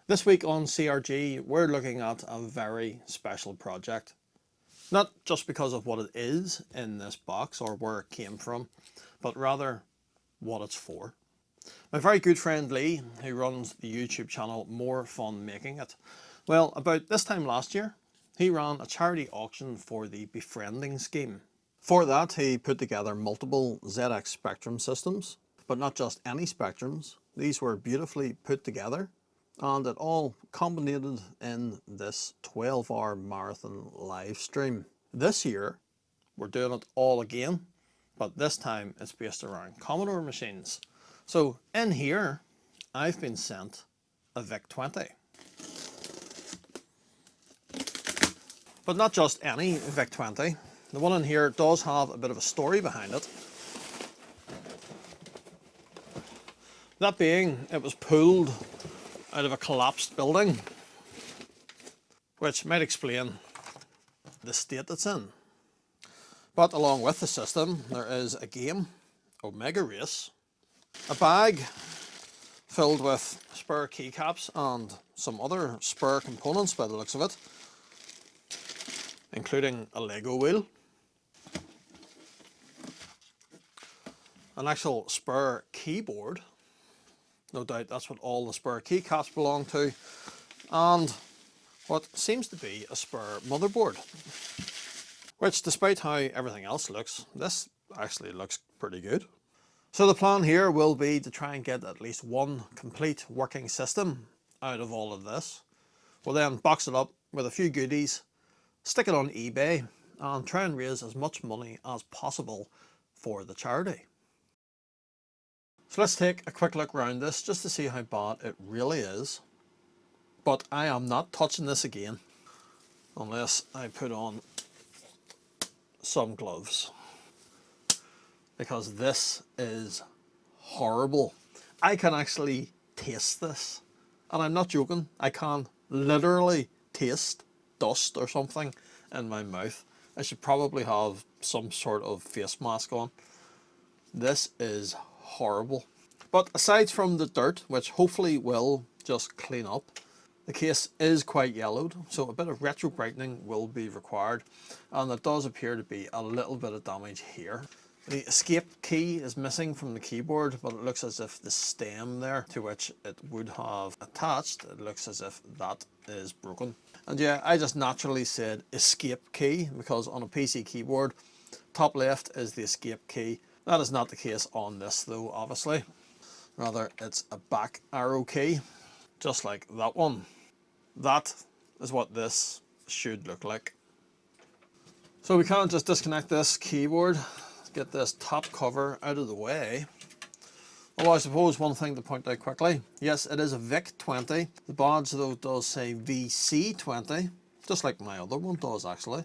This week on CRG, we're looking at a very special project. Not just because of what it is in this box or where it came from, but rather what it's for. My very good friend Lee, who runs the YouTube channel More Fun Making It, well, about this time last year, he ran a charity auction for the befriending scheme. For that, he put together multiple ZX Spectrum systems, but not just any Spectrums. These were beautifully put together, and it all culminated in this 12-hour marathon live stream. This year, we're doing it all again, but this time it's based around Commodore machines. So in here, I've been sent a VIC-20. But not just any VIC-20. The one in here does have a bit of a story behind it. That being, it was pulled out of a collapsed building, which might explain the state it's in. But along with the system, there is a game, Omega Race, a bag filled with spare keycaps and some other spare components by the looks of it, including a Lego wheel, an actual spare keyboard, no doubt that's what all the spare keycaps belong to, and what seems to be a spare motherboard, which, despite how everything else looks, this actually looks pretty good. So the plan here will be to try and get at least one complete working system out of all of this. We'll then box it up with a few goodies, stick it on eBay, and try and raise as much money as possible for the charity. So let's take a quick look around this just to see how bad it really is. But I am not touching this again unless I put on some gloves, because this is horrible. I can actually taste this, and I'm not joking. I can literally taste dust or something in my mouth. I should probably have some sort of face mask on. This is horrible. But aside from the dirt, which hopefully will just clean up, the case is quite yellowed, so a bit of retro brightening will be required, and there does appear to be a little bit of damage here. The escape key is missing from the keyboard, but it looks as if the stem there to which it would have attached, it looks as if that is broken. And yeah, I just naturally said escape key because on a PC keyboard, top left is the escape key. That is not the case on this though, obviously. Rather, it's a back arrow key, just like that one. That is what this should look like. So we can't just disconnect this keyboard, get this top cover out of the way. Although I suppose one thing to point out quickly, yes, it is a VIC-20. The badge though does say VC-20, just like my other one does actually.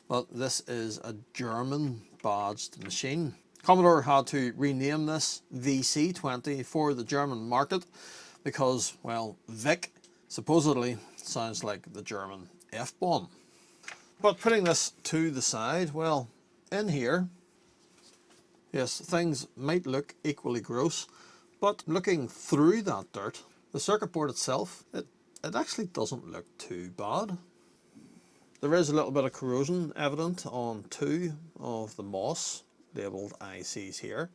But this is a German badged machine. Commodore had to rename this VC-20 for the German market because, well, VIC supposedly sounds like the German F-bomb. But putting this to the side, well, in here, yes, things might look equally gross, but looking through that dirt, the circuit board itself, it actually doesn't look too bad. There is a little bit of corrosion evident on two of the MOS labelled ICs here.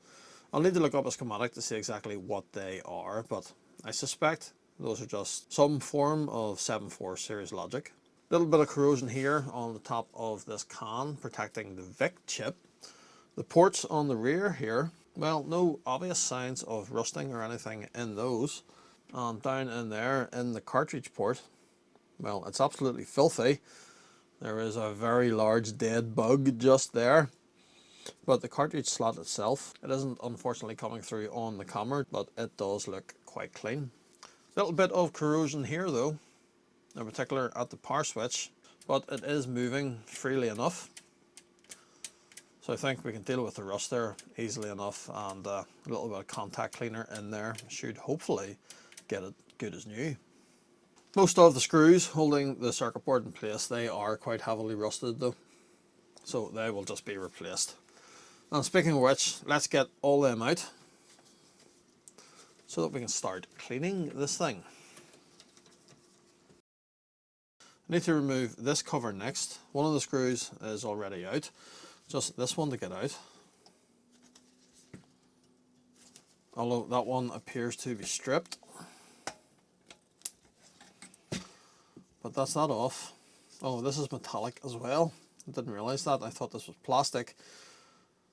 I'll need to look up a schematic to see exactly what they are, but I suspect those are just some form of 7-4 series logic. A little bit of corrosion here on the top of this can protecting the VIC chip. The ports on the rear here, well, no obvious signs of rusting or anything in those. And down in there in the cartridge port, well, it's absolutely filthy. There is a very large dead bug just there. But the cartridge slot itself, it isn't unfortunately coming through on the camera, but it does look quite clean. A little bit of corrosion here though, in particular at the power switch, but it is moving freely enough. So I think we can deal with the rust there easily enough, and a little bit of contact cleaner in there should hopefully get it good as new. Most of the screws holding the circuit board in place, they are quite heavily rusted though, so they will just be replaced. And speaking of which, let's get all them out so that we can start cleaning this thing. I need to remove this cover next. One of the screws is already out, just this one to get out. Although that one appears to be stripped. But that's that off. Oh, this is metallic as well. I didn't realise that. I thought this was plastic.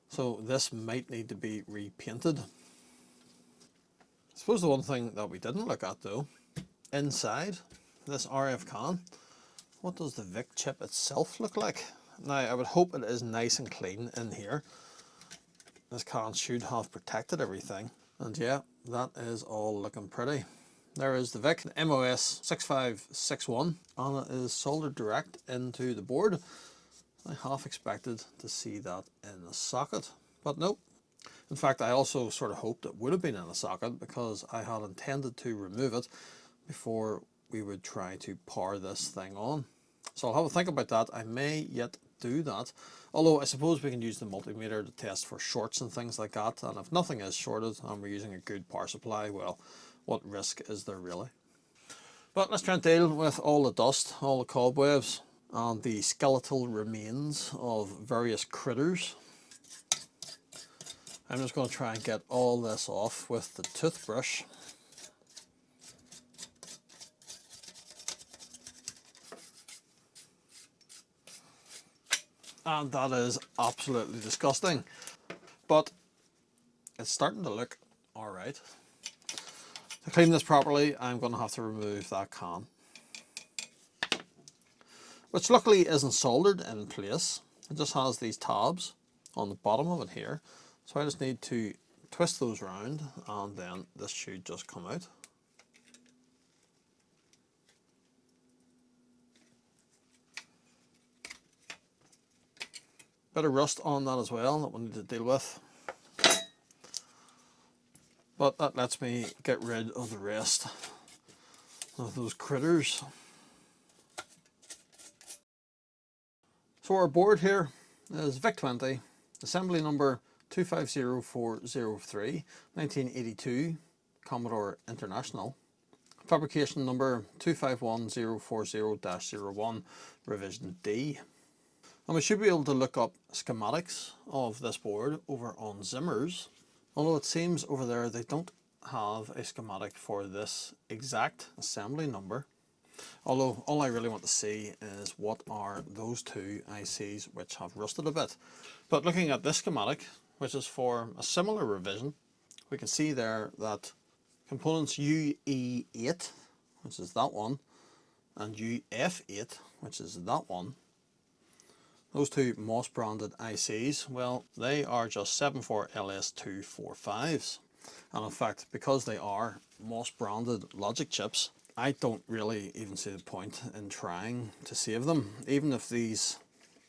So this might need to be repainted. I suppose the one thing that we didn't look at though, inside this RF can, what does the VIC chip itself look like? Now I would hope it is nice and clean in here. This can should have protected everything. And yeah, that is all looking pretty. There is the VIC MOS 6561 and it is soldered direct into the board. I half expected to see that in the socket, but nope. In fact, I also sort of hoped it would have been in a socket because I had intended to remove it before we would try to power this thing on. So I'll have a think about that. I may yet do that. Although I suppose we can use the multimeter to test for shorts and things like that. And if nothing is shorted and we're using a good power supply, well, what risk is there really? But let's try and deal with all the dust, all the cobwebs, and the skeletal remains of various critters. I'm just going to try and get all this off with the toothbrush. And that is absolutely disgusting. But it's starting to look alright. To clean this properly, I'm going to have to remove that can, which luckily isn't soldered in place. It just has these tabs on the bottom of it here. So I just need to twist those round and then this should just come out. Bit of rust on that as well that we'll need to deal with. But that lets me get rid of the rest of those critters. So our board here is VIC-20, assembly number 250403, 1982, Commodore International. Fabrication number 251040-01, revision D. And we should be able to look up schematics of this board over on Zimmers. Although it seems over there they don't have a schematic for this exact assembly number. Although all I really want to see is what are those two ICs which have rusted a bit. But looking at this schematic, which is for a similar revision, we can see there that components UE8, which is that one, and UF8, which is that one, those two Moss branded ICs, well, they are just 74LS245s. And in fact, because they are Moss branded logic chips, I don't really even see the point in trying to save them, even if these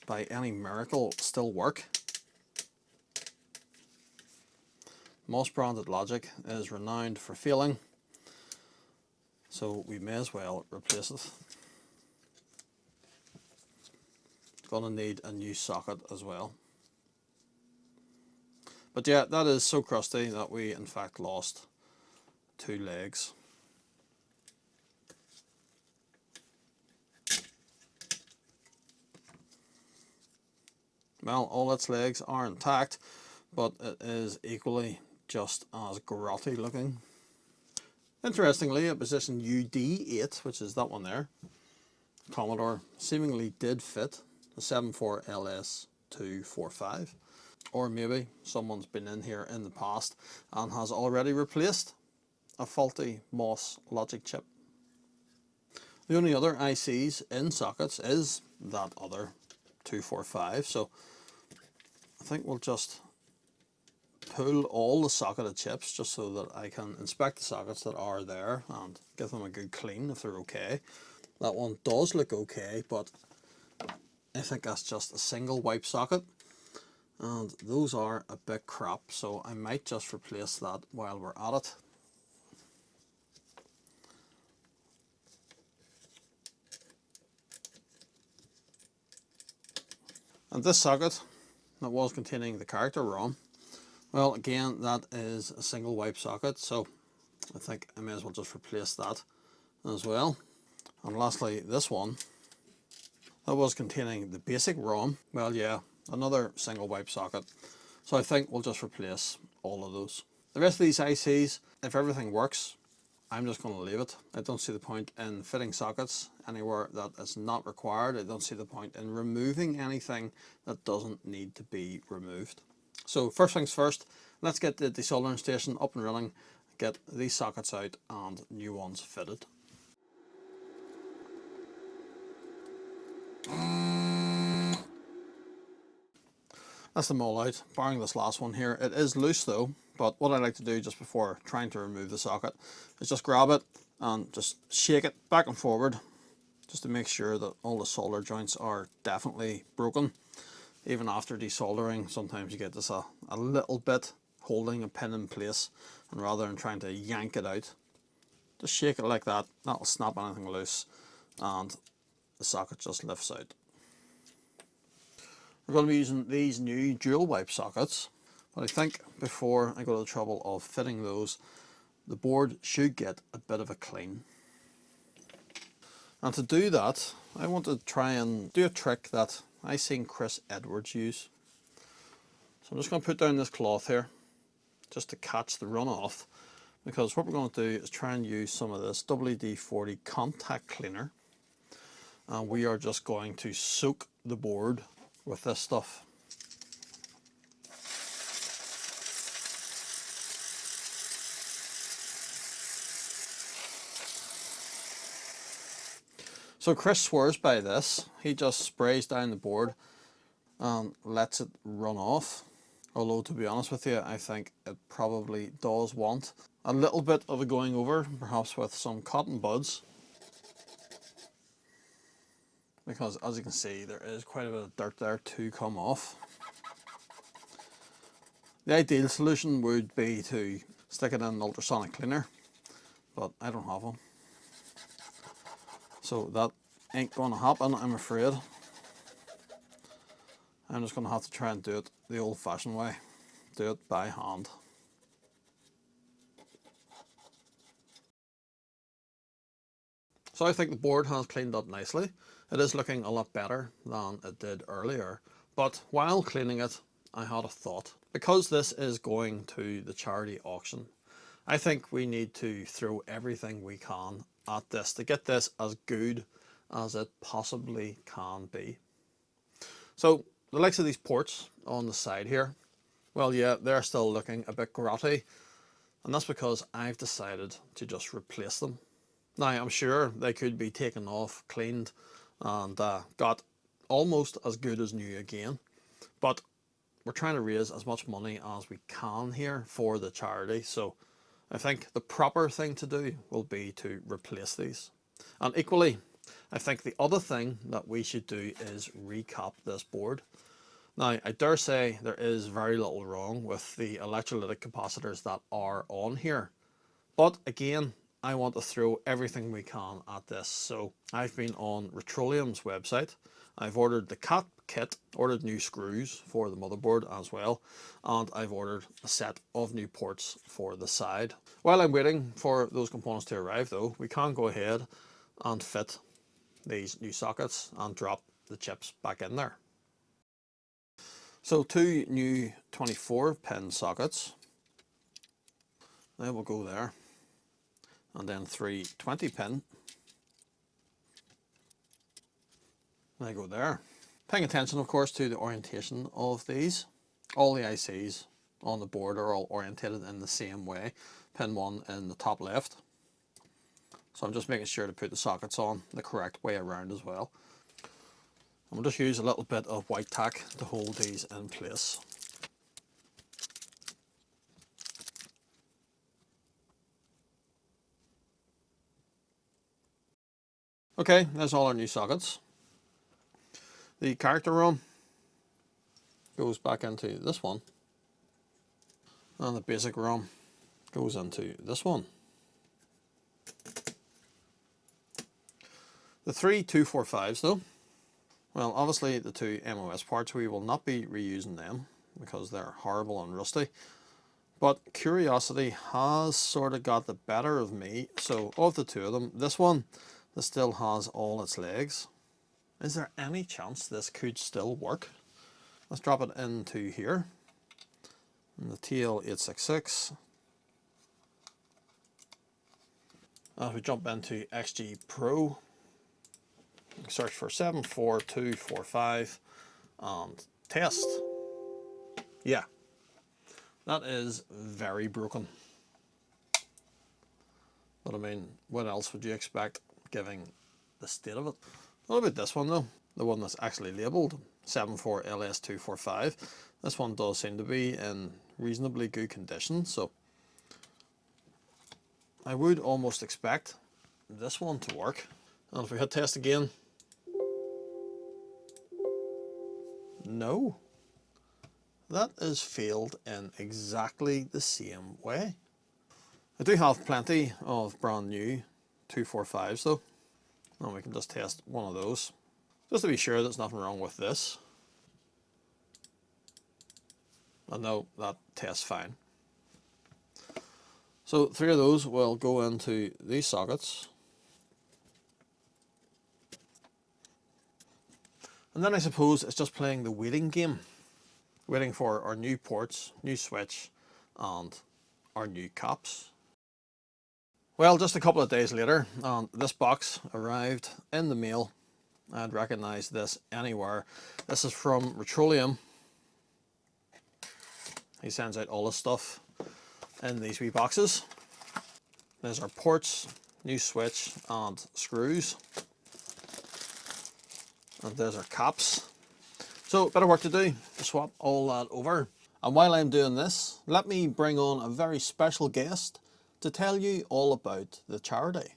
by any miracle still work. Moss branded logic is renowned for failing, so we may as well replace it. Gonna need a new socket as well. But yeah, that is so crusty that we in fact lost two legs. Well, all its legs are intact, but it is equally just as grotty looking. Interestingly, at position UD8, which is that one there, Commodore seemingly did fit the 74LS245. Or maybe someone's been in here in the past and has already replaced a faulty Moss logic chip. The only other ICs in sockets is that other 245, so I think we'll just pull all the socketed chips just so that I can inspect the sockets that are there and give them a good clean if they're okay. That one does look okay, but I think that's just a single wipe socket. And those are a bit crap, so I might just replace that while we're at it. And this socket that was containing the character ROM, well, again, that is a single wipe socket, so I think I may as well just replace that as well. And lastly, this one That was containing the basic ROM. Well, yeah, another single wipe socket. So I think we'll just replace all of those. The rest of these ICs, if everything works, I'm just going to leave it. I don't see the point in fitting sockets anywhere that is not required. I don't see the point in removing anything that doesn't need to be removed. So first things first, let's get the desoldering station up and running, get these sockets out and new ones fitted. That's them all out, barring this last one here. It is loose though, but what I like to do just before trying to remove the socket is just grab it and just shake it back and forward just to make sure that all the solder joints are definitely broken. Even after desoldering, sometimes you get this a little bit holding a pin in place, and rather than trying to yank it out, just shake it like that. That'll snap anything loose and the socket just lifts out. We're going to be using these new dual wipe sockets, but I think before I go to the trouble of fitting those, the board should get a bit of a clean. And to do that, I want to try and do a trick that I seen Chris Edwards use. So I'm just going to put down this cloth here just to catch the runoff, because what we're going to do is try and use some of this WD-40 contact cleaner, and we are just going to soak the board with this stuff. So Chris swears by this. He just sprays down the board and lets it run off. Although, to be honest with you, I think it probably does want a little bit of a going over, perhaps with some cotton buds. Because as you can see, there is quite a bit of dirt there to come off. The ideal solution would be to stick it in an ultrasonic cleaner, but I don't have one. So that ain't going to happen, I'm afraid. I'm just going to have to try and do it the old-fashioned way. Do it by hand. So I think the board has cleaned up nicely. It is looking a lot better than it did earlier, but while cleaning it, I had a thought. Because this is going to the charity auction, I think we need to throw everything we can at this to get this as good as it possibly can be. So the likes of these ports on the side here, well, yeah, they're still looking a bit grotty, and that's because I've decided to just replace them. Now, I'm sure they could be taken off, cleaned, and got almost as good as new again, but we're trying to raise as much money as we can here for the charity, so I think the proper thing to do will be to replace these. And equally, I think the other thing that we should do is recap this board. Now, I dare say there is very little wrong with the electrolytic capacitors that are on here, but again, I want to throw everything we can at this. So I've been on Retroleum's website. I've ordered the CAT kit, ordered new screws for the motherboard as well, and I've ordered a set of new ports for the side. While I'm waiting for those components to arrive though, we can go ahead and fit these new sockets and drop the chips back in there. So two new 24 pin sockets, they will go there. And then three 20 pin, they go there. Paying attention of course to the orientation of these. All the ICs on the board are all orientated in the same way. Pin 1 in the top left. So I'm just making sure to put the sockets on the correct way around as well. And we'll just use a little bit of white tack to hold these in place. Okay, there's all our new sockets. The character ROM goes back into this one, and the basic ROM goes into this one. The three 245s though, well, obviously the two MOS parts, we will not be reusing them because they're horrible and rusty, but curiosity has sort of got the better of me. So of the two of them, this one that still has all its legs, Is there any chance this could still work? Let's drop it into here. And the TL866. If we jump into XG Pro, search for 74245 and test. Yeah, that is very broken. But I mean, what else would you expect given the state of it? What about this one though? The one that's actually labelled 74LS245. This one does seem to be in reasonably good condition, so I would almost expect this one to work. And if we hit test again, no. That is failed in exactly the same way. I do have plenty of brand new 245s though, and we can just test one of those just to be sure there's nothing wrong with this. And no, that tests fine. So 3 of those will go into these sockets. And then I suppose it's just playing the waiting game, waiting for our new ports, new switch, and our new caps. Well, just a couple of days later, this box arrived in the mail. I'd recognize this anywhere. This is from Petroleum. He sends out all this stuff in these wee boxes. There's our ports, new switch and screws. And there's our caps. So a bit of work to do to swap all that over. And while I'm doing this, let me bring on a very special guest to tell you all about the charity.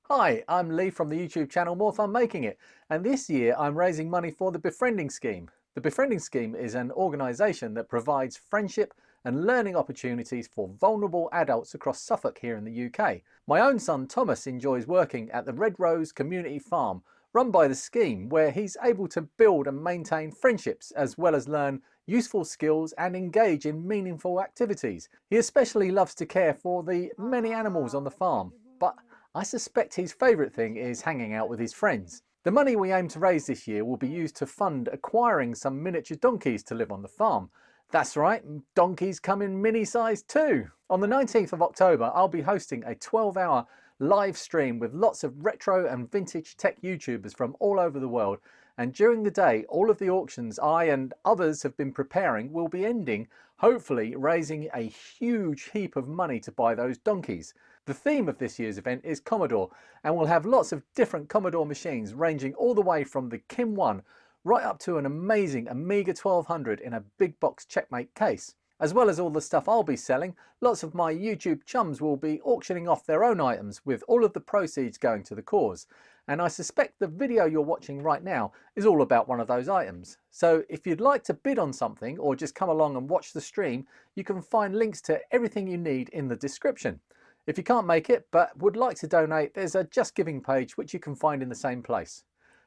Hi, I'm Lee from the YouTube channel More Fun Making It, and this year I'm raising money for the Befriending Scheme. The Befriending Scheme is an organisation that provides friendship and learning opportunities for vulnerable adults across Suffolk here in the UK. My own son Thomas enjoys working at the Red Rose Community Farm, run by the scheme, where he's able to build and maintain friendships as well as learn useful skills and engage in meaningful activities. He especially loves to care for the many animals on the farm, but I suspect his favourite thing is hanging out with his friends. The money we aim to raise this year will be used to fund acquiring some miniature donkeys to live on the farm. That's right, donkeys come in mini size too. On the 19th of October, I'll be hosting a 12-hour live stream with lots of retro and vintage tech YouTubers from all over the world. And during the day, all of the auctions I and others have been preparing will be ending, hopefully raising a huge heap of money to buy those donkeys. The theme of this year's event is Commodore, and we'll have lots of different Commodore machines ranging all the way from the Kim 1 right up to an amazing Amiga 1200 in a big box Checkmate case. As well as all the stuff I'll be selling, lots of my YouTube chums will be auctioning off their own items with all of the proceeds going to the cause. And I suspect the video you're watching right now is all about one of those items. So if you'd like to bid on something or just come along and watch the stream, you can find links to everything you need in the description. If you can't make it but would like to donate, there's a Just Giving page which you can find in the same place.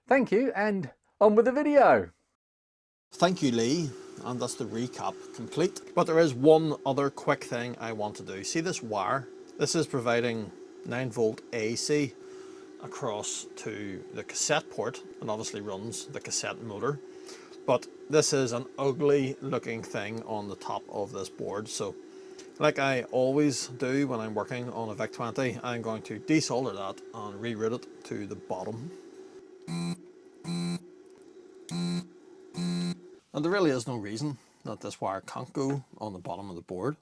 Thank you, and on with the video. Thank you, Lee, and that's the recap complete. But there is one other quick thing I want to do. See this wire? This is providing 9-volt AC across to the cassette port, and obviously runs the cassette motor. But this is an ugly looking thing on the top of this board, so like I always do when I'm working on a VIC-20, I'm going to desolder that and reroute it to the bottom. And there really is no reason that this wire can't go on the bottom of the board.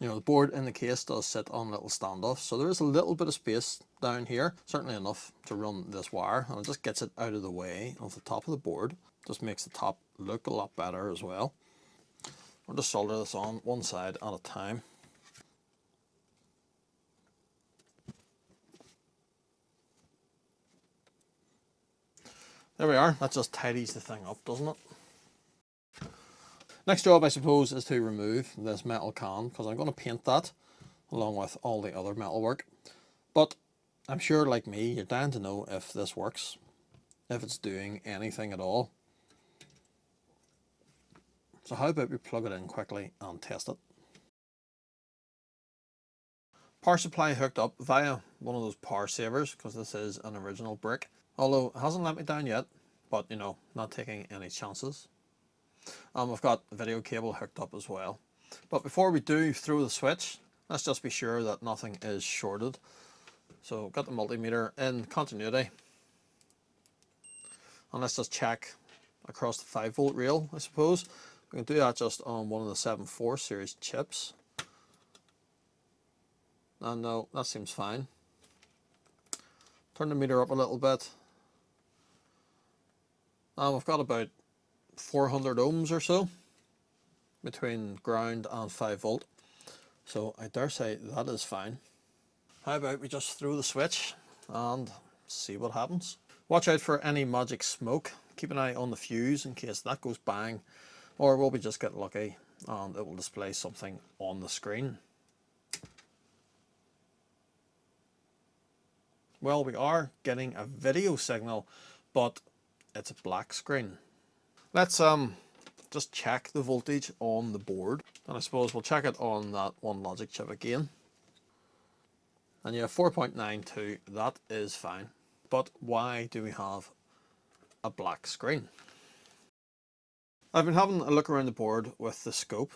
You know, the board in the case does sit on little standoffs, so there is a little bit of space down here, certainly enough to run this wire, and it just gets it out of the way of the top of the board. Just makes the top look a lot better as well. We'll just solder this on one side at a time. There we are, that just tidies the thing up, doesn't it? Next job, I suppose, is to remove this metal can, because I'm going to paint that along with all the other metal work. But I'm sure, like me, you're dying to know if this works, if it's doing anything at all. So how about we plug it in quickly and test it? Power supply hooked up via one of those power savers, because this is an original brick. Although it hasn't let me down yet, but you know, not taking any chances. We've got the video cable hooked up as well. But before we do throw the switch, let's just be sure that nothing is shorted. So got the multimeter in continuity. And let's just check across the 5V rail, I suppose. We can do that just on one of the 7.4 series chips. And no, that seems fine. Turn the meter up a little bit. And we've got about 400 ohms or so between ground and 5V. So I dare say that is fine. How about we just throw the switch and see what happens. Watch out for any magic smoke. Keep an eye on the fuse in case that goes bang, or will we just get lucky and it will display something on the screen. Well, we are getting a video signal, but it's a black screen. Let's just check the voltage on the board, and I suppose we'll check it on that one logic chip again. And yeah, 4.92, that is fine. But why do we have a black screen? I've been having a look around the board with the scope,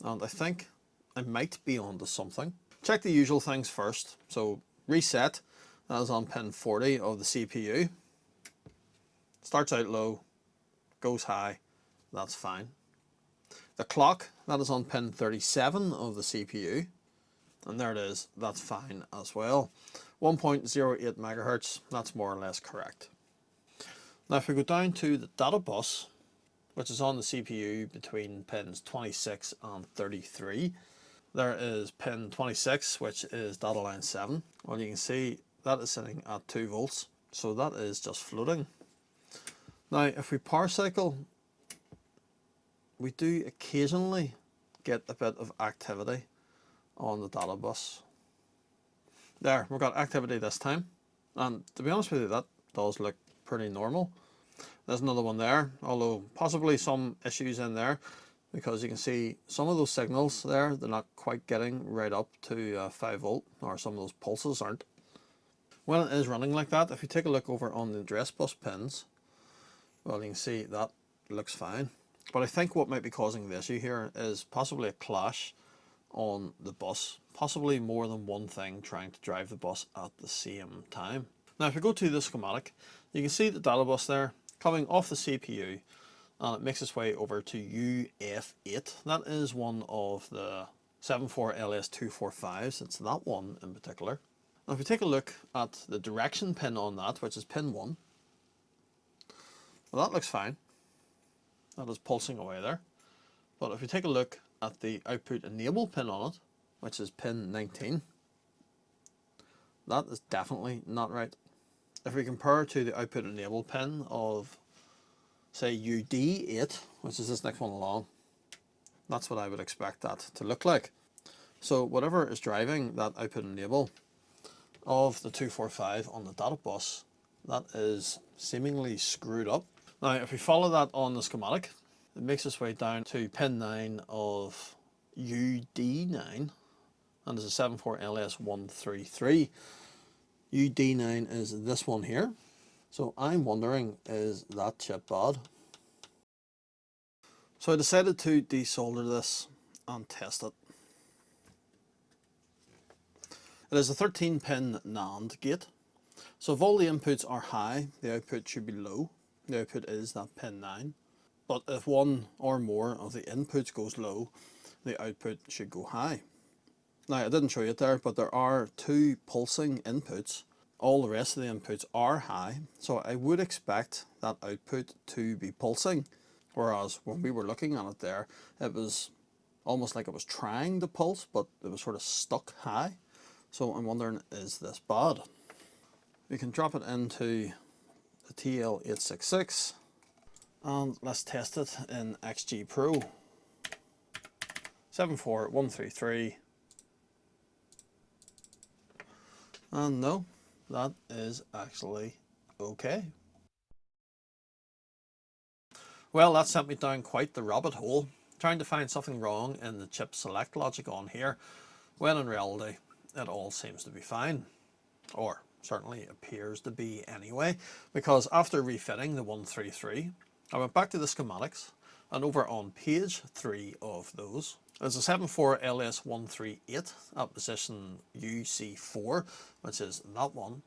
and I think I might be onto something. Check the usual things first. So reset, that is on pin 40 of the CPU. Starts out low, goes high, that's fine. The clock, that is on pin 37 of the CPU. And there it is, that's fine as well. 1.08 megahertz, that's more or less correct. Now if we go down to the data bus, which is on the CPU between pins 26 and 33, there is pin 26, which is data line 7. Well, you can see that is sitting at 2 volts, so that is just floating. Now if we power cycle, we do occasionally get a bit of activity on the data bus. There, we've got activity this time, and to be honest with you, that does look pretty normal. There's another one there, although possibly some issues in there, because you can see some of those signals there, they're not quite getting right up to 5V, or some of those pulses aren't. When it is running like that, if you take a look over on the address bus pins, well, you can see that looks fine. But I think what might be causing the issue here is possibly a clash on the bus, possibly more than one thing trying to drive the bus at the same time. Now if we go to the schematic, you can see the data bus there coming off the CPU, and it makes its way over to UF8. That is one of the 74LS245s, it's that one in particular. Now if we take a look at the direction pin on that, which is pin 1, well, that looks fine. That is pulsing away there. But if we take a look at the output enable pin on it, which is pin 19, that is definitely not right. If we compare to the output enable pin of, say, UD8, which is this next one along, that's what I would expect that to look like. So whatever is driving that output enable of the 245 on the data bus, that is seemingly screwed up. Now if we follow that on the schematic, it makes its way down to pin 9 of UD9, and there's a 74LS133. UD9 is this one here. So I'm wondering, is that chip bad? So I decided to desolder this and test it. It is a 13-pin NAND gate. So if all the inputs are high, the output should be low. The output is that pin 9. But if one or more of the inputs goes low, the output should go high. Now I didn't show you it there, but there are 2 pulsing inputs. All the rest of the inputs are high, so I would expect that output to be pulsing. Whereas when we were looking at it there, it was almost like it was trying to pulse, but it was sort of stuck high. So I'm wondering, is this bad? We can drop it into the TL866. And let's test it in XG Pro. 74133. And no, that is actually okay. Well, that sent me down quite the rabbit hole, trying to find something wrong in the chip select logic on here, when in reality it all seems to be fine, or certainly appears to be anyway, because after refitting the 133, I went back to the schematics, and over on page 3 of those, there's a 74LS138 at position UC4, which is that one.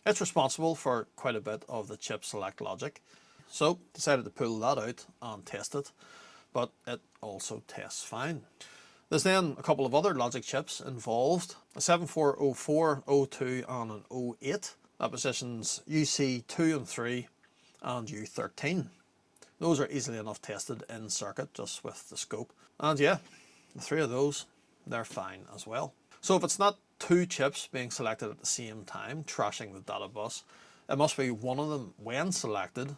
It's responsible for quite a bit of the chip select logic, so decided to pull that out and test it, but it also tests fine. There's then a couple of other logic chips involved, a 7404, 02 and an 08 at positions UC2 and 3 and U13. Those are easily enough tested in circuit just with the scope. And yeah, the 3 of those, they're fine as well. So if it's not 2 chips being selected at the same time trashing the data bus, it must be one of them, when selected,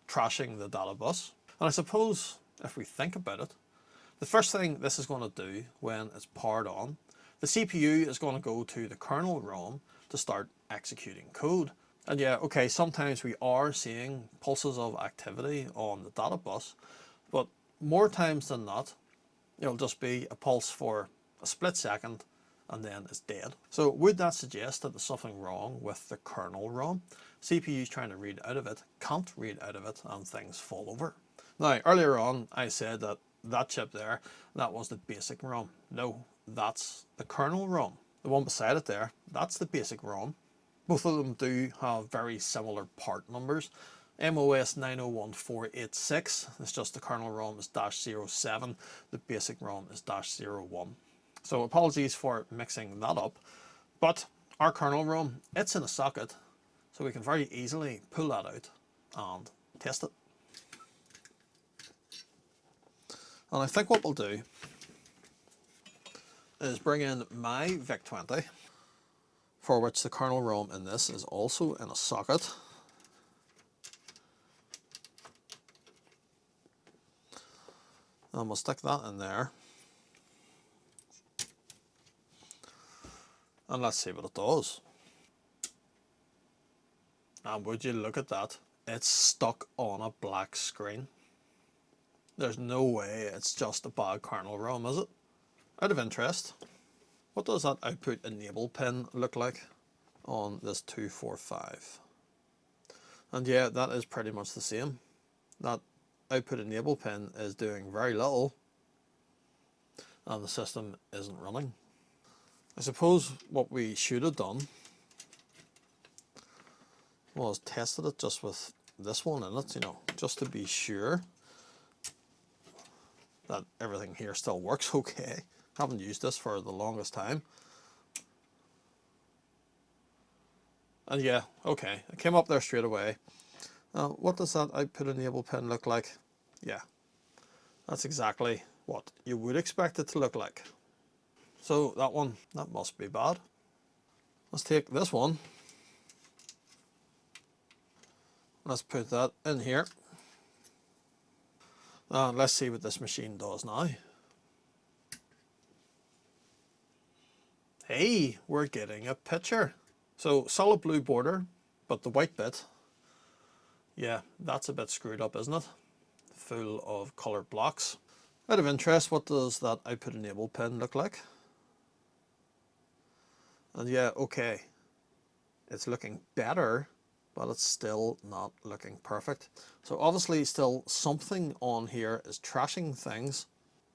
trashing the data bus. And I suppose if we think about it, the first thing this is going to do when it's powered on, the CPU is going to go to the kernel ROM to start executing code. And yeah, okay, sometimes we are seeing pulses of activity on the data bus, but more times than not, it'll just be a pulse for a split second and then it's dead. So would that suggest that there's something wrong with the kernel ROM? CPU's trying to read out of it, can't read out of it, and things fall over. Now, earlier on, I said that chip there, that was the basic ROM. No, that's the kernel ROM. The one beside it there, that's the basic ROM. Both of them do have very similar part numbers. MOS 901486, it's just the kernel ROM is -07, the basic ROM is -01. So apologies for mixing that up, but our kernel ROM, it's in a socket, so we can very easily pull that out and test it. And I think what we'll do is bring in my VIC-20, for which the kernel ROM in this is also in a socket. And we'll stick that in there. And let's see what it does. And would you look at that? It's stuck on a black screen. There's no way it's just a bad kernel ROM, is it? Out of interest, what does that output enable pin look like on this 245? And yeah, that is pretty much the same. That output enable pin is doing very little and the system isn't running. I suppose what we should have done was tested it just with this one in it, you know, just to be sure that everything here still works okay. Haven't used this for the longest time. And yeah, okay, it came up there straight away. What does that output enable pin look like? Yeah, that's exactly what you would expect it to look like. So that one, that must be bad. Let's take this one. Let's put that in here. And let's see what this machine does now. Hey, we're getting a picture. So solid blue border, but the white bit, yeah, that's a bit screwed up, isn't it? Full of colored blocks. Out of interest, what does that output enable pin look like? And yeah, okay, it's looking better, but it's still not looking perfect. So obviously still something on here is trashing things,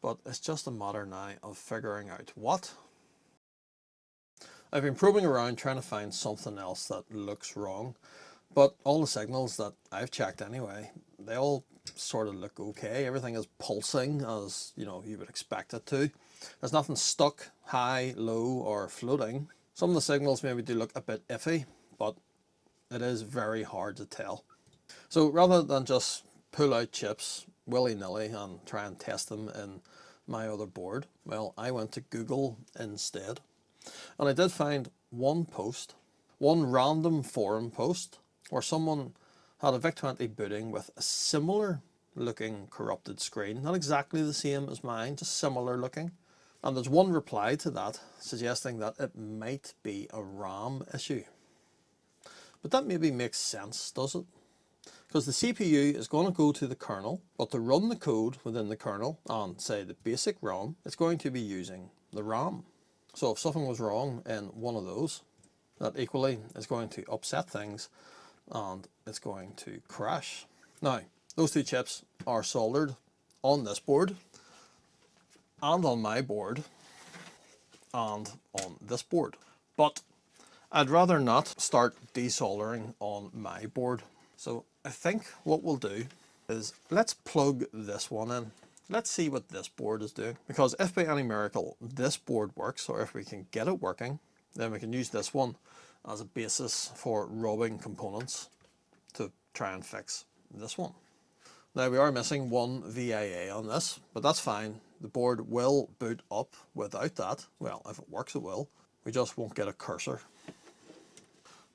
but it's just a matter now of figuring out what. I've been probing around trying to find something else that looks wrong, but all the signals that I've checked anyway, they all sort of look okay. Everything is pulsing as you know you would expect it to. There's nothing stuck, high, low, or floating. Some of the signals maybe do look a bit iffy, but it is very hard to tell. So rather than just pull out chips willy-nilly and try and test them in my other board, well, I went to Google instead. And I did find one post, one random forum post, where someone had a VIC-20 booting with a similar looking corrupted screen. Not exactly the same as mine, just similar looking. And there's one reply to that suggesting that it might be a RAM issue. But that maybe makes sense, does it? Because the CPU is going to go to the kernel, but to run the code within the kernel on, say, the basic ROM, it's going to be using the RAM. So if something was wrong in one of those, that equally is going to upset things and it's going to crash. Now, those two chips are soldered on this board and on my board and on this board. But I'd rather not start desoldering on my board. So I think what we'll do is let's plug this one in. Let's see what this board is doing. Because if by any miracle this board works, or if we can get it working, then we can use this one as a basis for robbing components to try and fix this one. Now we are missing one VIA on this, but that's fine. The board will boot up without that. Well, if it works it will. We just won't get a cursor.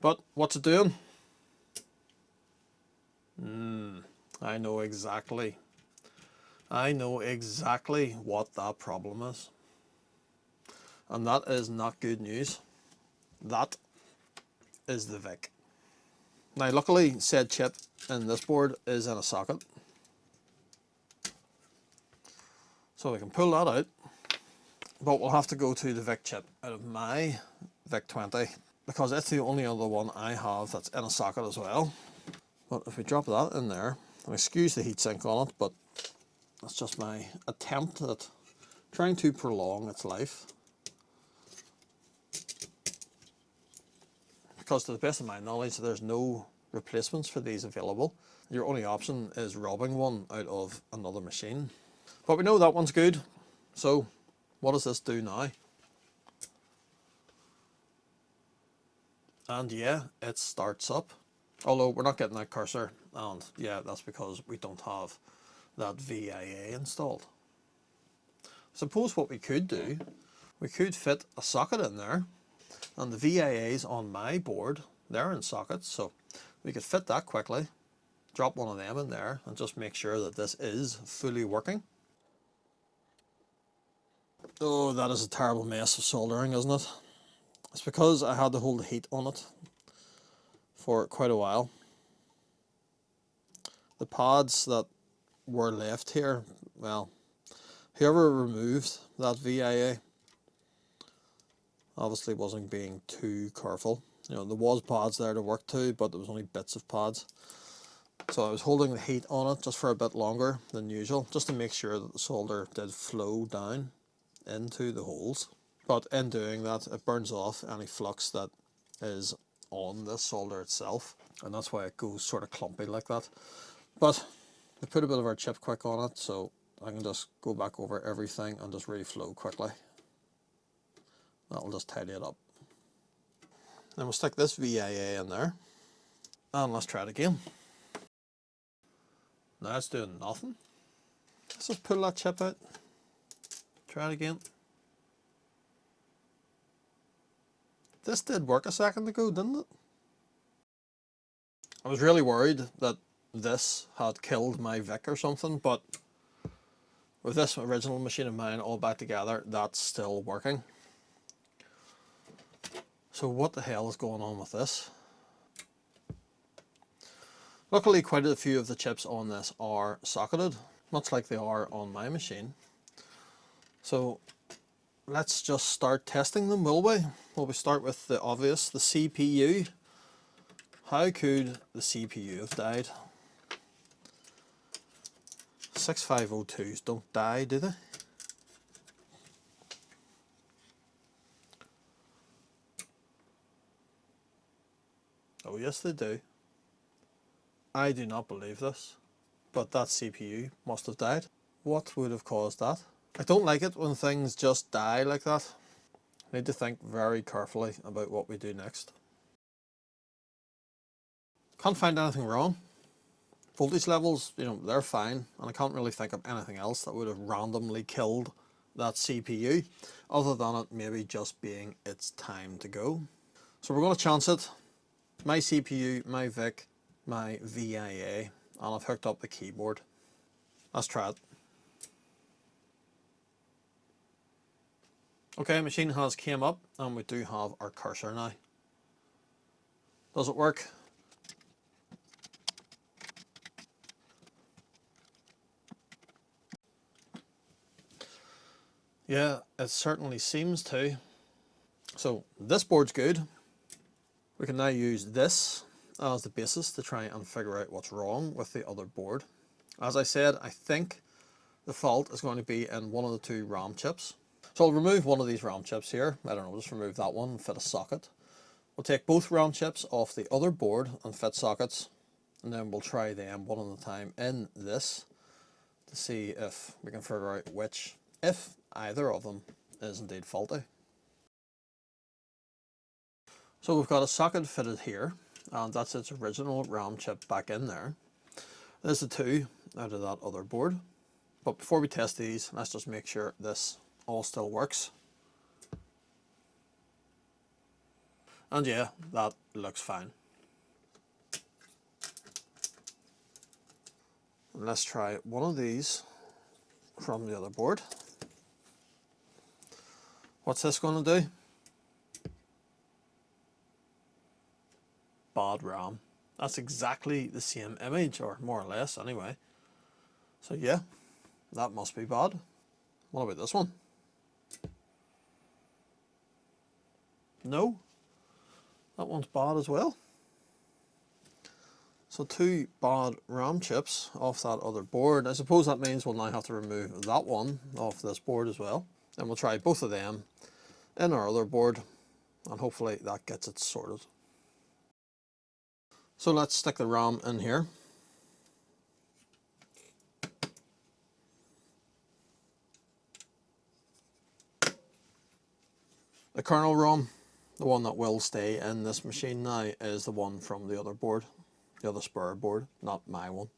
But what's it doing? I know exactly what that problem is. And that is not good news. That is the VIC. Now luckily said chip in this board is in a socket. So we can pull that out. But we'll have to go to the VIC chip out of my VIC-20 because it's the only other one I have that's in a socket as well. But if we drop that in there, and excuse the heatsink on it, but that's just my attempt at trying to prolong its life. Because to the best of my knowledge, there's no replacements for these available. Your only option is robbing one out of another machine. But we know that one's good. So what does this do now? And yeah, it starts up. Although we're not getting that cursor, and yeah, that's because we don't have that VIA installed. Suppose what we could do, we could fit a socket in there, and the VIAs on my board, they're in sockets, so we could fit that quickly, drop one of them in there, and just make sure that this is fully working. Oh, that is a terrible mess of soldering, isn't it? It's because I had to hold the heat on it for quite a while. The pads that were left here, well, whoever removed that VIA obviously wasn't being too careful. You know, there was pads there to work to, but there was only bits of pads. So I was holding the heat on it just for a bit longer than usual, just to make sure that the solder did flow down into the holes. But in doing that, it burns off any flux that is on the solder itself, and that's why it goes sort of clumpy like that. But we put a bit of our chip quick on it, so I can just go back over everything and just reflow quickly. That'll just tidy it up. Then we'll stick this VIA in there, and let's try it again. Now it's doing nothing. Let's just pull that chip out. Try it again. This did work a second ago, didn't it? I was really worried that this had killed my VIC or something, but with this original machine of mine all back together, that's still working. So what the hell is going on with this? Luckily, quite a few of the chips on this are socketed, much like they are on my machine. So let's just start testing them, will we? Well, we start with the obvious, the CPU. How could the CPU have died? 6502s don't die, do they? Oh yes, they do. I do not believe this, but that CPU must have died. What would have caused that? I don't like it when things just die like that. I need to think very carefully about what we do next. Can't find anything wrong. Voltage levels, you know, they're fine, and I can't really think of anything else that would have randomly killed that CPU, other than it maybe just being its time to go. So we're going to chance it. My CPU, my VIC, my VIA, and I've hooked up the keyboard. Let's try it. Okay, machine has came up, and we do have our cursor now. Does it work? Yeah, it certainly seems to. So this board's good. We can now use this as the basis to try and figure out what's wrong with the other board. As I said, I think the fault is going to be in one of the two RAM chips. So I'll remove one of these RAM chips here. I don't know, just remove that one and fit a socket. We'll take both RAM chips off the other board and fit sockets, and then we'll try them one at a time in this to see if we can figure out which, if either of them, is indeed faulty. So we've got a socket fitted here, and that's its original RAM chip back in there. There's the two out of that other board. But before we test these, let's just make sure this all still works. And yeah, that looks fine. And let's try one of these from the other board. What's this going to do? Bad RAM. That's exactly the same image, or more or less anyway. So yeah, that must be bad. What about this one? No, that one's bad as well. So two bad RAM chips off that other board. I suppose that means we'll now have to remove that one off this board as well. And we'll try both of them in our other board, and hopefully that gets it sorted. So let's stick the RAM in here. The kernel ROM, the one that will stay in this machine now, is the one from the other board, the other spare board, not my one.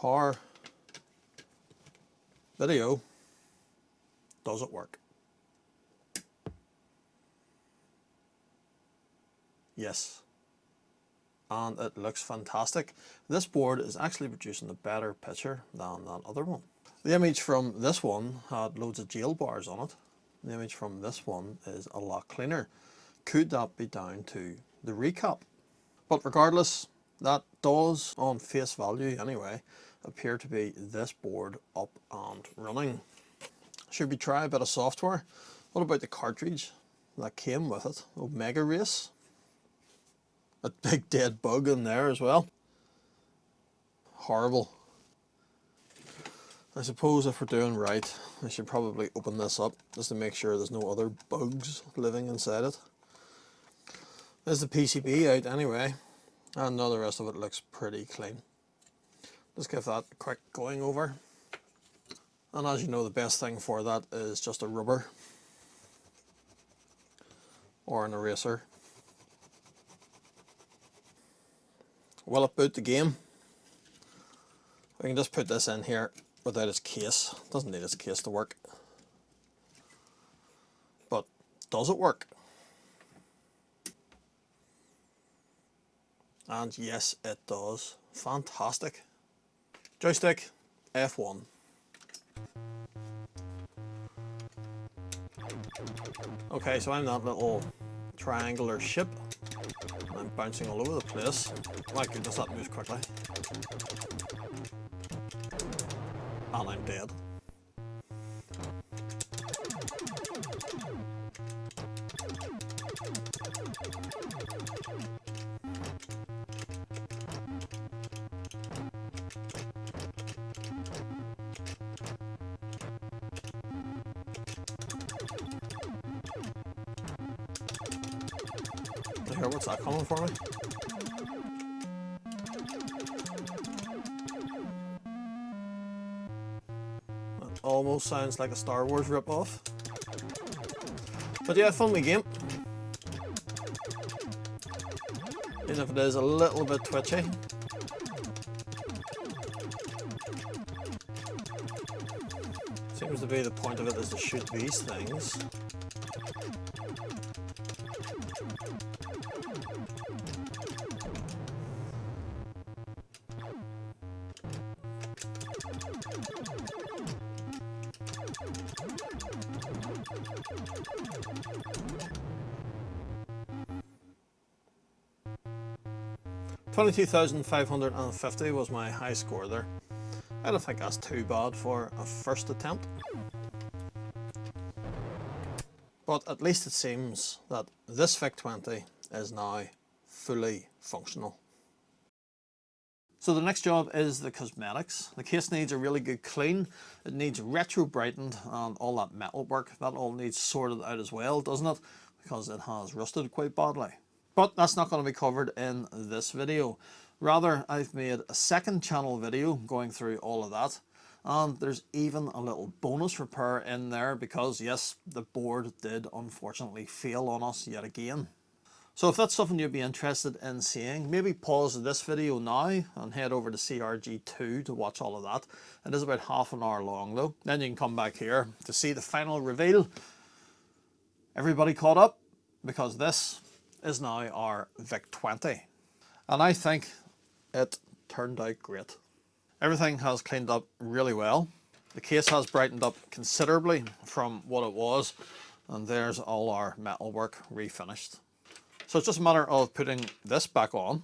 Power. Video. Does it work? Yes. And it looks fantastic. This board is actually producing a better picture than that other one. The image from this one had loads of jail bars on it. The image from this one is a lot cleaner. Could that be down to the recap? But regardless, that does, on face value anyway, appear to be this board up and running. Should we try a bit of software? What about the cartridge that came with it? Omega Race? A big dead bug in there as well. Horrible. I suppose if we're doing right, I should probably open this up just to make sure there's no other bugs living inside it. There's the PCB out anyway, and now the rest of it looks pretty clean. Just give that a quick going over. And as you know, the best thing for that is just a rubber or an eraser. Will it boot the game? We can just put this in here without its case. It doesn't need its case to work. But does it work? And yes, it does. Fantastic. Joystick F1. Okay, so I'm that little triangular ship. I'm bouncing all over the place. My goodness, that moves quickly. And I'm dead. Here, what's that coming for me? That almost sounds like a Star Wars ripoff. But yeah, fun wee game. Even if it is a little bit twitchy. Seems to be the point of it is to shoot these things. $22,550 was my high score there. I don't think that's too bad for a first attempt. But But at least it seems that this VIC-20 is now fully functional. So the next job is the cosmetics. The case needs a really good clean. It needs retro brightened, and all that metal work, that all needs sorted out as well, doesn't it? Because it has rusted quite badly. But that's not going to be covered in this video. Rather, I've made a second channel video going through all of that. And there's even a little bonus repair in there because yes, the board did unfortunately fail on us yet again. So if that's something you'd be interested in seeing, maybe pause this video now and head over to CRG2 to watch all of that. It is about half an hour long though. Then you can come back here to see the final reveal. Everybody caught up? Because this is now our VIC-20. And I think it turned out great. Everything has cleaned up really well. The case has brightened up considerably from what it was. And there's all our metalwork refinished. So it's just a matter of putting this back on.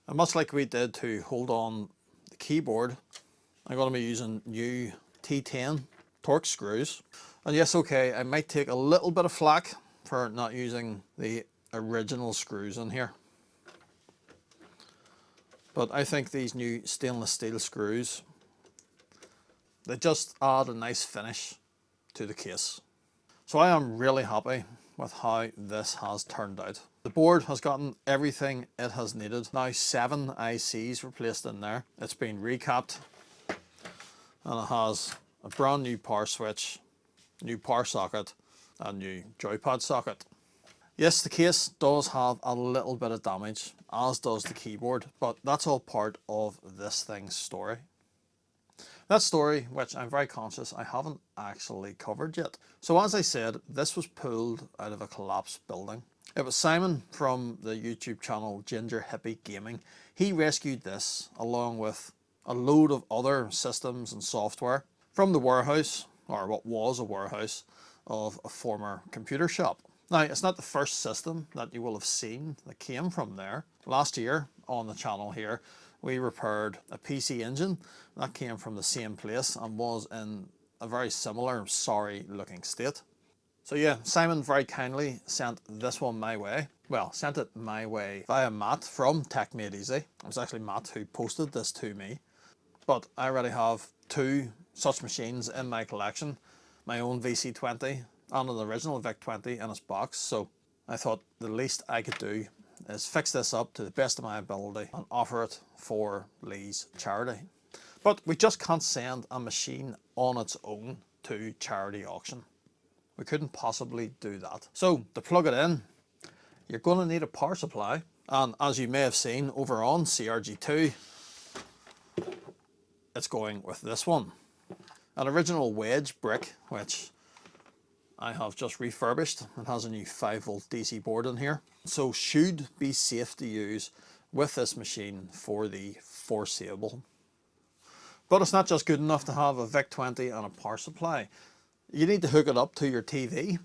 And much like we did to hold on the keyboard, I'm going to be using new T10 Torx screws. And yes, okay, I might take a little bit of flack for not using the original screws in here. But I think these new stainless steel screws, they just add a nice finish to the case. So I am really happy with how this has turned out. The board has gotten everything it has needed. Now 7 ICs replaced in there. It's been recapped and it has a brand new power switch, new power socket and new joypad socket. Yes, the case does have a little bit of damage, as does the keyboard, but that's all part of this thing's story. That story, which I'm very conscious I haven't actually covered yet. So as I said, this was pulled out of a collapsed building. It was Simon from the YouTube channel Ginger Hippie Gaming. He rescued this along with a load of other systems and software from the warehouse, or what was a warehouse, of a former computer shop. Now, it's not the first system that you will have seen that came from there. Last year on the channel here, we repaired a PC engine that came from the same place and was in a very similar, sorry looking state. So yeah, Simon very kindly sent this one my way. Well, sent it my way via Matt from Tech Made Easy. It was actually Matt who posted this to me. But I already have 2 such machines in my collection. My own VC20 and an original VIC-20 in its box, so I thought the least I could do is fix this up to the best of my ability and offer it for Lee's charity. But we just can't send a machine on its own to charity auction. We couldn't possibly do that. So to plug it in, you're going to need a power supply, and as you may have seen over on CRG2, it's going with this one. An original wedge brick, which I have just refurbished. It has a new 5-volt DC board in here. So should be safe to use with this machine for the foreseeable. But it's not just good enough to have a VIC-20 and a power supply. You need to hook it up to your TV.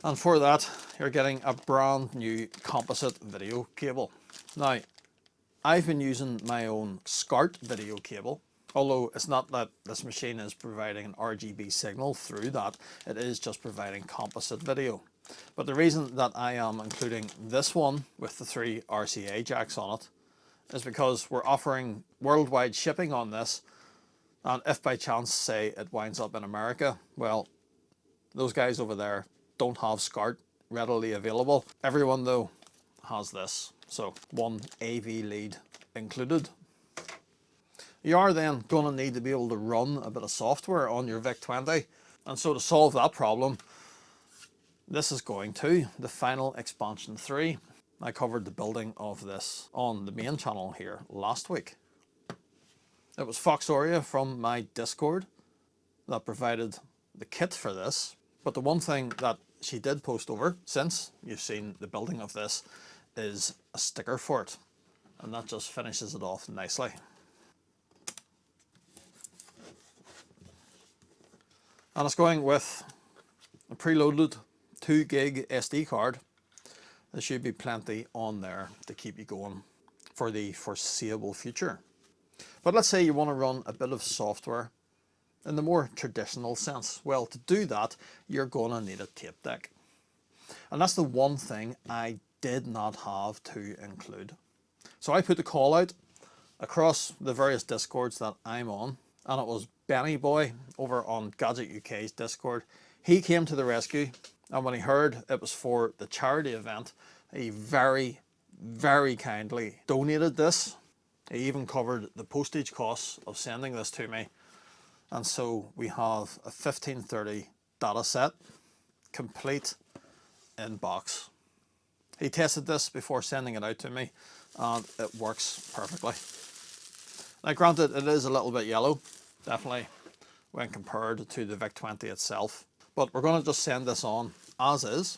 And for that, you're getting a brand new composite video cable. Now, I've been using my own SCART video cable. Although it's not that this machine is providing an RGB signal through that, it is just providing composite video. But the reason that I am including this one with the 3 RCA jacks on it is because we're offering worldwide shipping on this, and if by chance, say, it winds up in America, well, those guys over there don't have SCART readily available. Everyone though has this, so 1 AV lead included. You are then going to need to be able to run a bit of software on your VIC-20, and so to solve that problem, this is going to the final expansion 3. I covered the building of this on the main channel here last week. It was Foxoria from my Discord that provided the kit for this, but the one thing that she did post over, since you've seen the building of this, is a sticker for it, and that just finishes it off nicely. And it's going with a preloaded 2 gig SD card, there should be plenty on there to keep you going for the foreseeable future. But let's say you want to run a bit of software in the more traditional sense. Well, to do that, you're going to need a tape deck. And that's the one thing I did not have to include. So I put the call out across the various discords that I'm on, and it was Benny Boy over on Gadget UK's Discord. He came to the rescue, and when he heard it was for the charity event, he very, very kindly donated this. He even covered the postage costs of sending this to me. And so we have a 1530 data set, complete in box. He tested this before sending it out to me, and it works perfectly. Now granted, it is a little bit yellow, definitely, when compared to the VIC-20 itself. But we're going to just send this on as is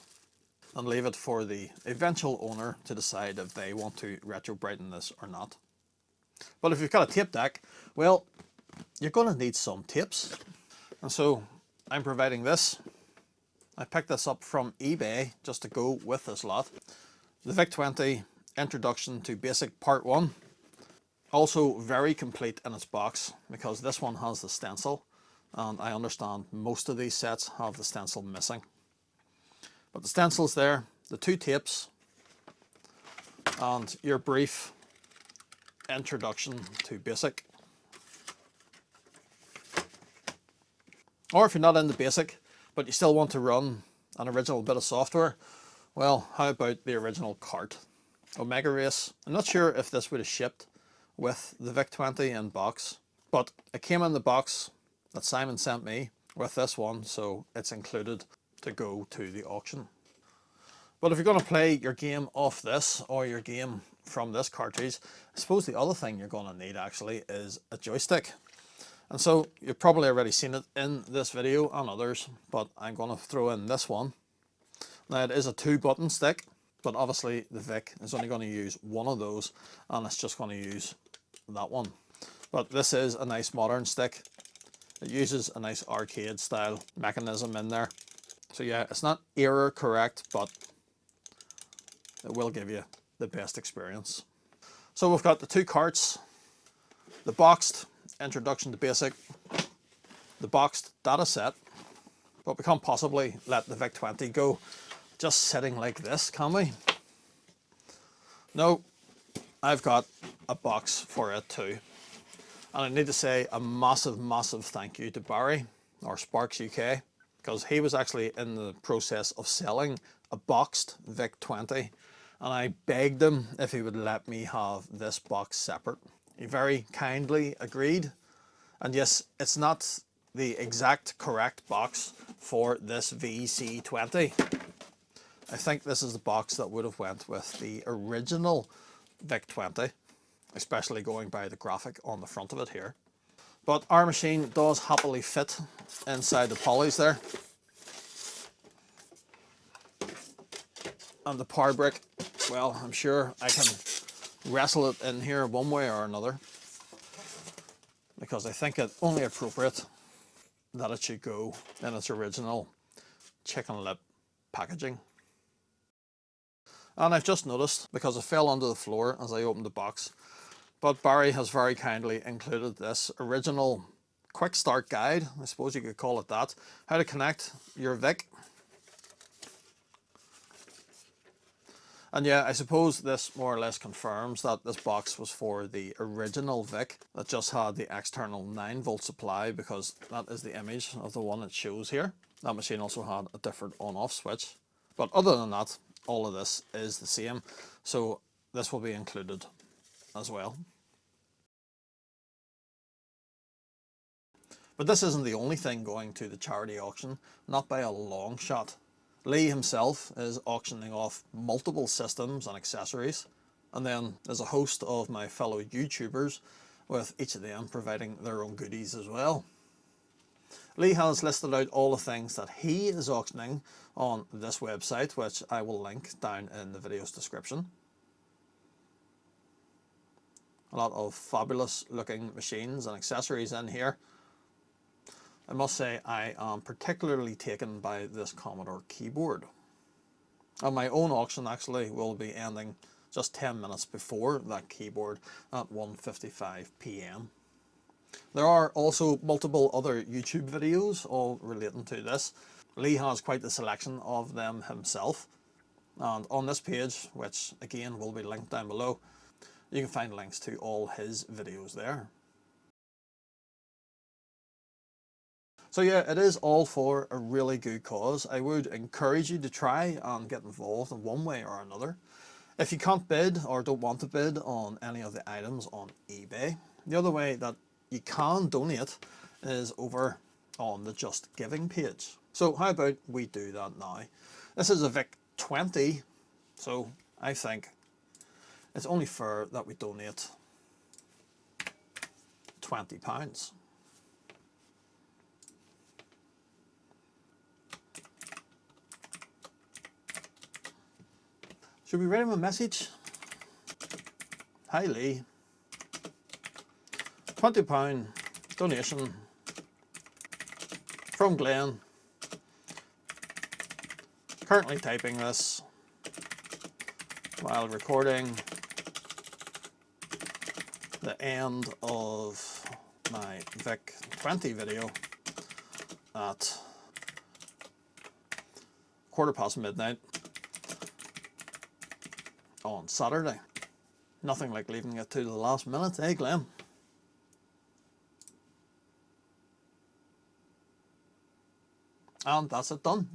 and leave it for the eventual owner to decide if they want to retro brighten this or not. But if you've got a tape deck, well, you're going to need some tapes. And so I'm providing this. I picked this up from eBay just to go with this lot. The VIC-20 Introduction to Basic Part 1. Also very complete in its box, because this one has the stencil, and I understand most of these sets have the stencil missing. But the stencil's there, the 2 tapes, and your brief introduction to Basic. Or if you're not into Basic, but you still want to run an original bit of software, well, how about the original cart? Omega Race. I'm not sure if this would have shipped with the VIC-20 in box, but it came in the box that Simon sent me with this one, so it's included to go to the auction. But if you're going to play your game off this, or your game from this cartridge, I suppose the other thing you're going to need actually is a joystick. And so you've probably already seen it in this video and others, but I'm going to throw in this one. Now it is a 2-button stick, but obviously the VIC is only going to use one of those, and it's just going to use that one. But this is a nice modern stick. It uses a nice arcade style mechanism in there. So yeah, it's not error correct, but it will give you the best experience. So we've got the 2 carts, the boxed Introduction to Basic, the boxed data set, but we can't possibly let the VIC-20 go just sitting like this, can we? No, I've got a box for it too. And I need to say a massive, massive thank you to Barry, or Sparks UK, because he was actually in the process of selling a boxed VIC-20, and I begged him if he would let me have this box separate. He very kindly agreed, and yes, it's not the exact correct box for this VC20. I think this is the box that would have went with the original VIC-20, especially going by the graphic on the front of it here. But our machine does happily fit inside the polys there. And the power brick, well, I'm sure I can wrestle it in here one way or another, because I think it's only appropriate that it should go in its original chicken lip packaging. And I've just noticed, because it fell onto the floor as I opened the box, but Barry has very kindly included this original quick start guide, I suppose you could call it that, how to connect your VIC. And yeah, I suppose this more or less confirms that this box was for the original VIC that just had the external 9-volt supply, because that is the image of the one it shows here. That machine also had a different on-off switch. But other than that, all of this is the same. So this will be included as well. But this isn't the only thing going to the charity auction, not by a long shot. Lee himself is auctioning off multiple systems and accessories, and then there's a host of my fellow YouTubers, with each of them providing their own goodies as well. Lee has listed out all the things that he is auctioning on this website, which I will link down in the video's description. A lot of fabulous looking machines and accessories in here. I must say I am particularly taken by this Commodore keyboard. And my own auction actually will be ending just 10 minutes before that keyboard at 1:55 p.m. There are also multiple other YouTube videos all relating to this. Lee has quite the selection of them himself, and on this page, which again will be linked down below, you can find links to all his videos there. So yeah, it is all for a really good cause. I would encourage you to try and get involved in one way or another. If you can't bid or don't want to bid on any of the items on eBay, the other way that you can donate is over on the Just Giving page. So how about we do that now? This is a VIC 20, so I think it's only fair that we donate £20. Should we write him a message? Hi Lee, £20 donation from Glenn. Currently typing this while recording the end of my VIC 20 video at midnight on Saturday. Nothing like leaving it to the last minute, eh Glenn? And that's it done.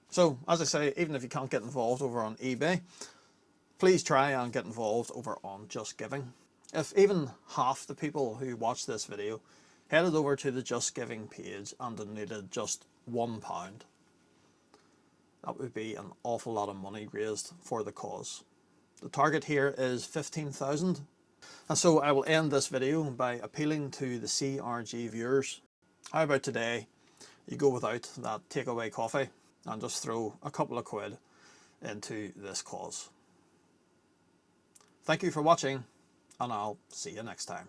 So as I say, even if you can't get involved over on eBay, please try and get involved over on Just Giving. If even half the people who watch this video headed over to the Just Giving page and donated just £1, that would be an awful lot of money raised for the cause. The target here is 15,000. And so I will end this video by appealing to the CRG viewers. How about today you go without that takeaway coffee and just throw a couple of quid into this cause. Thank you for watching, and I'll see you next time.